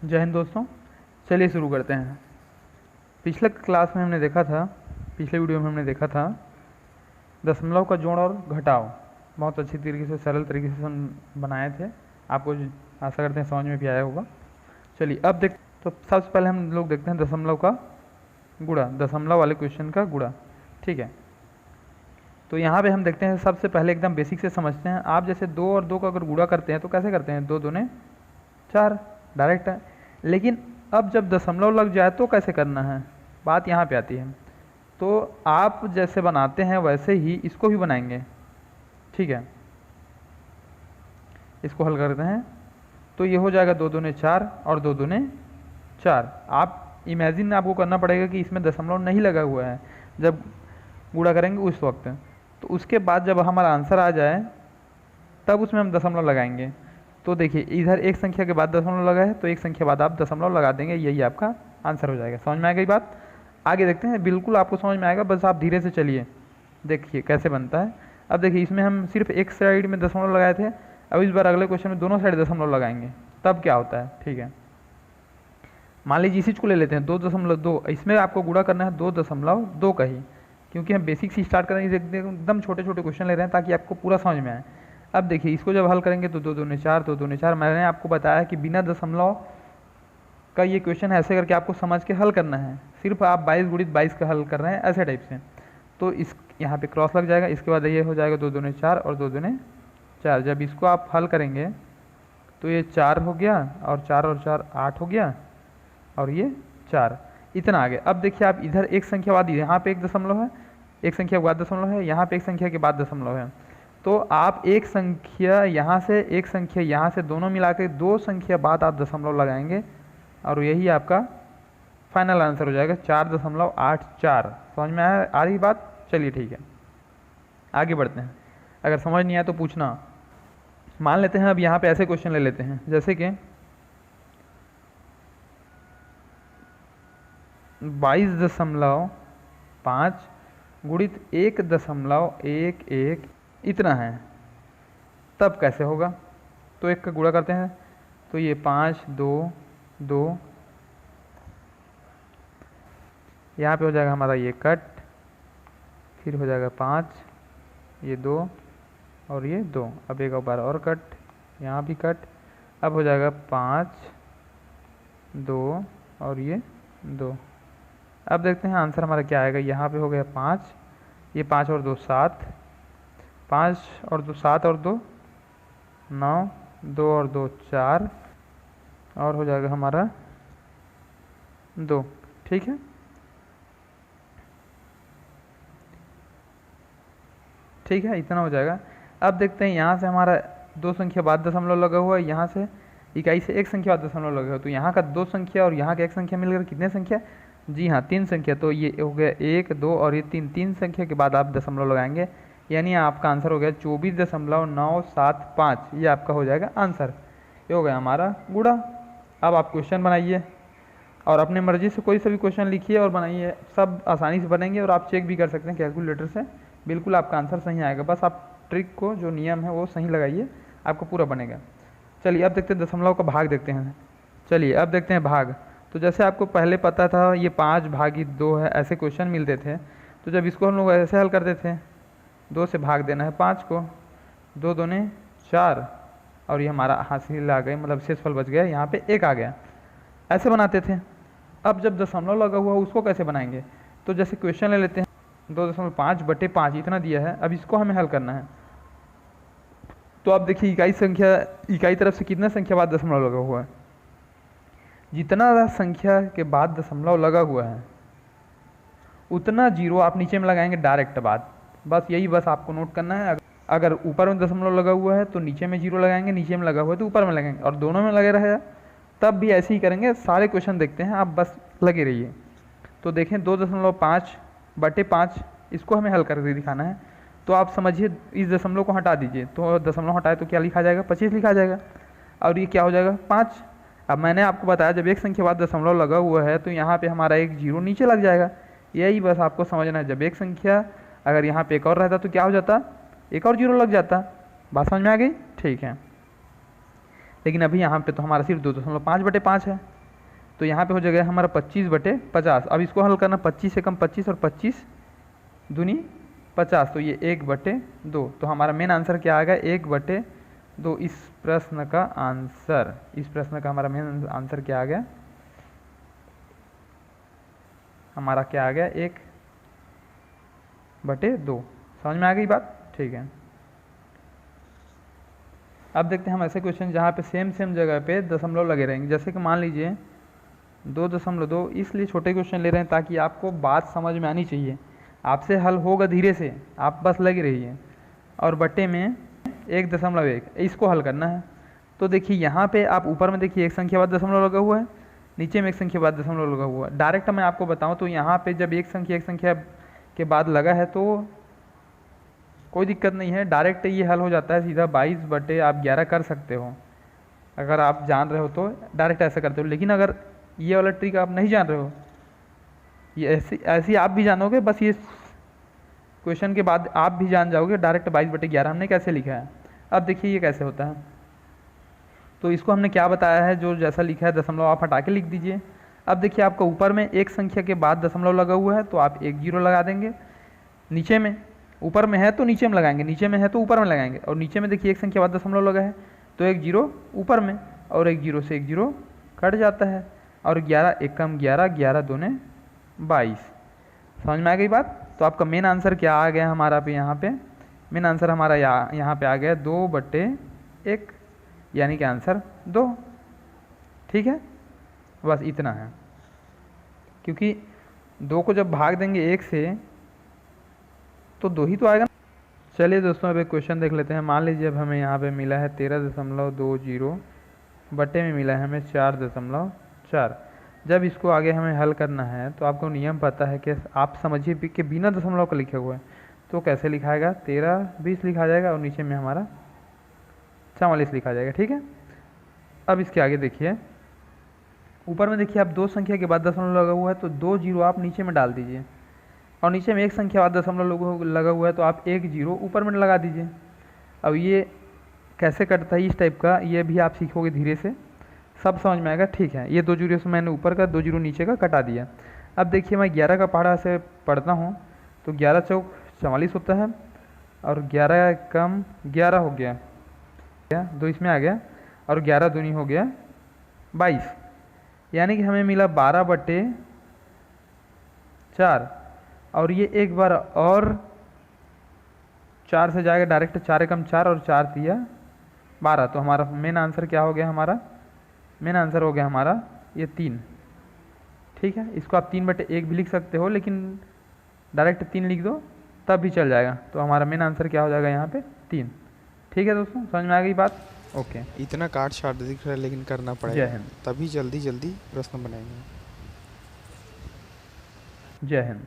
जय हिंद दोस्तों। चलिए शुरू करते हैं। पिछले क्लास में हमने देखा था, पिछले वीडियो में हमने देखा था दशमलव का जोड़ और घटाव। बहुत अच्छी तरीके से, सरल तरीके से हम बनाए थे। आपको आशा करते हैं समझ में भी आया होगा। चलिए अब देख, तो सबसे पहले हम लोग देखते हैं दशमलव का गुणा, दशमलव वाले क्वेश्चन का गुणा। ठीक है, तो यहाँ पे हम देखते हैं सबसे पहले एकदम बेसिक से समझते हैं। आप जैसे 2 और 2 का अगर गुणा करते हैं तो कैसे करते हैं? 2 दूने 4, डायरेक्ट है। लेकिन अब जब दशमलव लग जाए तो कैसे करना है, बात यहाँ पे आती है। तो आप जैसे बनाते हैं वैसे ही इसको भी बनाएंगे। ठीक है, इसको हल करते हैं तो ये हो जाएगा 2 दूने 4 और 2 दूने 4। आप इमेजिन आपको करना पड़ेगा कि इसमें दशमलव नहीं लगा हुआ है जब गुणा करेंगे उस वक्त। तो उसके बाद जब हमारा आंसर आ जाए तब उसमें हम दशमलव लगाएंगे। तो देखिए, इधर एक संख्या के बाद दशमलव लगा है तो एक संख्या बाद आप दशमलव लगा देंगे, यही आपका आंसर हो जाएगा। समझ में आ गई बात? आगे देखते हैं, बिल्कुल आपको समझ में आएगा, बस आप धीरे से चलिए। देखिए कैसे बनता है। अब देखिए, इसमें हम सिर्फ एक साइड में दशमलव लगाए थे, अब इस बार अगले क्वेश्चन में दोनों साइड दशमलव लगाएंगे, तब क्या होता है। ठीक है, मान लीजिए इसी को ले लेते हैं 2.2। इसमें आपको गुणा करना है 2.2 का ही, क्योंकि हम बेसिक से स्टार्ट करेंगे, एकदम छोटे छोटे क्वेश्चन ले रहे हैं ताकि आपको पूरा समझ में आए। अब देखिए, इसको जब हल करेंगे तो 2 दूने 4, 2 दूने 4। मैंने आपको बताया कि बिना दशमलव का ये क्वेश्चन ऐसे करके आपको समझ के हल करना है। सिर्फ आप 22 गुणित 22 का हल कर रहे हैं ऐसे टाइप से, तो इस यहाँ पे क्रॉस लग जाएगा। इसके बाद ये हो जाएगा 2 दूने 4 और 2 दूने 4। जब इसको आप हल करेंगे तो ये 4 हो गया और 4 और 4 8 हो गया और ये 4, इतना आ गया। अब देखिए, आप इधर एक संख्या बाद यहाँ पे एक दशमलव है, एक संख्या के बाद दशमलव है, यहाँ पे एक संख्या के बाद दशमलव है। तो आप एक संख्या यहाँ से, एक संख्या यहाँ से, दोनों मिला के 2 संख्या बाद आप दशमलव लगाएंगे और यही आपका फाइनल आंसर हो जाएगा 4.84। समझ में आ रही बात? चलिए ठीक है, आगे बढ़ते हैं। अगर समझ नहीं आया तो पूछना। मान लेते हैं अब यहाँ पे ऐसे क्वेश्चन ले लेते हैं, जैसे कि 22.5 गुणित 1.11 इतना है, तब कैसे होगा? तो एक का गुणा करते हैं तो ये 5 2 2, यहाँ पे हो जाएगा हमारा ये कट, फिर हो जाएगा 5, ये 2 और ये 2। अब एक बार और कट, यहाँ भी कट। अब हो जाएगा 5 2 और ये 2। अब देखते हैं आंसर हमारा क्या आएगा। यहाँ पे हो गया 5, ये 5 और 2 7, 5 और 2 7 और 2 9, 2 और 2 4 और हो जाएगा हमारा 2। ठीक है, ठीक है, इतना हो जाएगा। अब देखते हैं, यहाँ से हमारा 2 संख्या बाद दशमलव लगा हुआ है, यहाँ से इकाई से एक संख्या बाद दशमलव लगा हुआ है, तो यहाँ का 2 संख्या और यहाँ का एक संख्या मिलकर कितने संख्या? जी हाँ, 3 संख्या। तो ये हो गया 1 2 और ये 3 संख्या के बाद आप दशमलव लगाएंगे, यानी आपका आंसर हो गया 24.975। ये आपका हो जाएगा आंसर, ये हो गया हमारा गुणा। अब आप क्वेश्चन बनाइए और अपने मर्जी से कोई सा भी क्वेश्चन लिखिए और बनाइए, सब आसानी से बनेंगे और आप चेक भी कर सकते हैं कैलकुलेटर से, बिल्कुल आपका आंसर सही आएगा। बस आप ट्रिक को, जो नियम है वो सही लगाइए, आपको पूरा बनेगा। चलिए अब देखते हैं दशमलव का भाग देखते हैं। चलिए अब देखते हैं भाग। तो जैसे आपको पहले पता था ये 5/2 है, ऐसे क्वेश्चन मिलते थे। तो जब इसको हम लोग ऐसे हल करते थे, 2 से भाग देना है 5 को, 2 दूने 4 और ये हमारा हासिल आ गए, मतलब शेषफल बच गया, यहाँ पे 1 आ गया, ऐसे बनाते थे। अब जब दशमलव लगा हुआ उसको कैसे बनाएंगे? तो जैसे क्वेश्चन ले लेते हैं, 2.5/5 इतना दिया है, अब इसको हमें हल करना है। तो आप देखिए, इकाई संख्या, इकाई तरफ से कितना संख्या बाद दशमलव लगा हुआ है? जितना संख्या के बाद दशमलव लगा हुआ है उतना जीरो आप नीचे में लगाएंगे डायरेक्ट बात। बस यही बस आपको नोट करना है। अगर ऊपर में दशमलव लगा हुआ है तो नीचे में जीरो लगाएंगे, नीचे में लगा हुआ है तो ऊपर में लगाएंगे, और दोनों में लगे रहेगा तब भी ऐसे ही करेंगे। सारे क्वेश्चन देखते हैं, आप बस लगे रहिए। तो देखें 2.5/5 इसको हमें हल करके दिखाना है। तो आप समझिए, इस दशमलव को हटा दीजिए, तो दशमलव हटाए तो क्या लिखा जाएगा? 25 लिखा जाएगा, और ये क्या हो जाएगा? 5। अब मैंने आपको बताया जब एक संख्या बाद दशमलव लगा हुआ है तो यहाँ पे हमारा एक जीरो नीचे लग जाएगा, यही बस आपको समझना है। जब एक संख्या अगर यहाँ पे एक और रहता तो क्या हो जाता? एक और जीरो लग जाता। बात समझ में आ गई? ठीक है, लेकिन अभी यहाँ पे तो हमारा सिर्फ 2.5/5 है, तो यहाँ पे हो जाएगा हमारा 25/50। अब इसको हल करना, 25 से कम 25 और 25 दूनी 50, तो ये 1/2। तो हमारा मेन आंसर क्या आ गया, 1/2। इस प्रश्न का आंसर, इस प्रश्न का हमारा मेन आंसर क्या आ गया, हमारा क्या आ गया, 1/2। समझ में आ गई बात? ठीक है। अब देखते हैं हम ऐसे क्वेश्चन जहाँ पे सेम जगह पे दशमलव लगे रहेंगे। जैसे कि मान लीजिए 2.2, इसलिए छोटे क्वेश्चन ले रहे हैं ताकि आपको बात समझ में आनी चाहिए। आपसे हल होगा धीरे से, आप बस लगी रहिए। और बट्टे में 1.1, इसको हल करना है। तो देखिए यहाँ पे आप ऊपर में देखिए एक संख्या बाद दशमलव लगा हुआ है, नीचे में एक संख्या बाद दशमलव लगा हुआ है। डायरेक्ट मैं आपको बताऊँ तो यहाँ पे जब एक संख्या के बाद लगा है तो कोई दिक्कत नहीं है, डायरेक्ट ये हल हो जाता है सीधा। 22/11 कर सकते हो, अगर आप जान रहे हो तो डायरेक्ट ऐसा करते हो। लेकिन अगर ये वाला ट्रिक आप नहीं जान रहे हो, ये ऐसी आप भी जानोगे, बस ये क्वेश्चन के बाद आप भी जान जाओगे डायरेक्ट 22/11 हमने कैसे लिखा है। अब देखिए ये कैसे होता है, तो इसको हमने क्या बताया है, जो जैसा लिखा है दशमलव आप हटा के लिख दीजिए। अब देखिए आपका ऊपर में एक संख्या के बाद दशमलव लगा हुआ है तो आप 1 0 लगा देंगे। नीचे में, ऊपर में है तो नीचे में लगाएंगे, नीचे में है तो ऊपर में लगाएंगे। और नीचे में देखिए एक संख्या बाद दशमलव लगा है तो 1 0 ऊपर में, और 1 0 से 1 0 कट जाता है। और 11 एकम 11, 11 दूने 22। समझ में आ गई बात? तो आपका मेन आंसर क्या आ गया हमारा पे, यहाँ पे मेन आंसर हमारा यहाँ पे आ गया 2/1, यानी कि आंसर 2। ठीक है, बस इतना है, क्योंकि 2 को जब भाग देंगे 1 से तो 2 ही तो आएगा। चलिए दोस्तों अब एक क्वेश्चन देख लेते हैं। मान लीजिए अब हमें यहाँ पे मिला है 13.20, बट्टे में मिला है हमें 4.4। जब इसको आगे हमें हल करना है तो आपको नियम पता है कि आप समझिए कि बिना दशमलव का लिखा हुआ है, तो कैसे लिखाएगा, 13-20 लिखा जाएगा और नीचे में हमारा 44 लिखा जाएगा। ठीक है, अब इसके आगे देखिए, ऊपर में देखिए आप 2 संख्या के बाद दशमलव लगा हुआ है तो 2 0 आप नीचे में डाल दीजिए, और नीचे में एक संख्या बाद दशमलव लगा हुआ है तो आप 1 0 ऊपर में लगा दीजिए। अब ये कैसे कटता है इस टाइप का, ये भी आप सीखोगे धीरे से, सब समझ में आएगा। ठीक है, ये 2 0 से मैंने ऊपर का 2 0 नीचे का कटा दिया। अब देखिए मैं 11 का पहाड़ा से पढ़ता हूँ तो 11 चौक 44 होता है, और 11 कम 11 हो गया, 2 इसमें आ गया, और 11 दूनी हो गया 22, यानी कि हमें मिला 12/4। और ये एक बार और 4 से जाएगा डायरेक्ट, 4 एकम 4 और 4 दिया 12। तो हमारा मेन आंसर क्या हो गया, हमारा मेन आंसर हो गया हमारा ये 3। ठीक है, इसको आप 3/1 भी लिख सकते हो, लेकिन डायरेक्ट 3 लिख दो तब भी चल जाएगा। तो हमारा मेन आंसर क्या हो जाएगा यहाँ पे 3। ठीक है दोस्तों, समझ में आ गई बात? ओके। इतना काट छाट दिख रहा है लेकिन करना पड़ेगा, जय हिंद। तभी जल्दी जल्दी प्रश्न बनाएंगे। जय हिंद।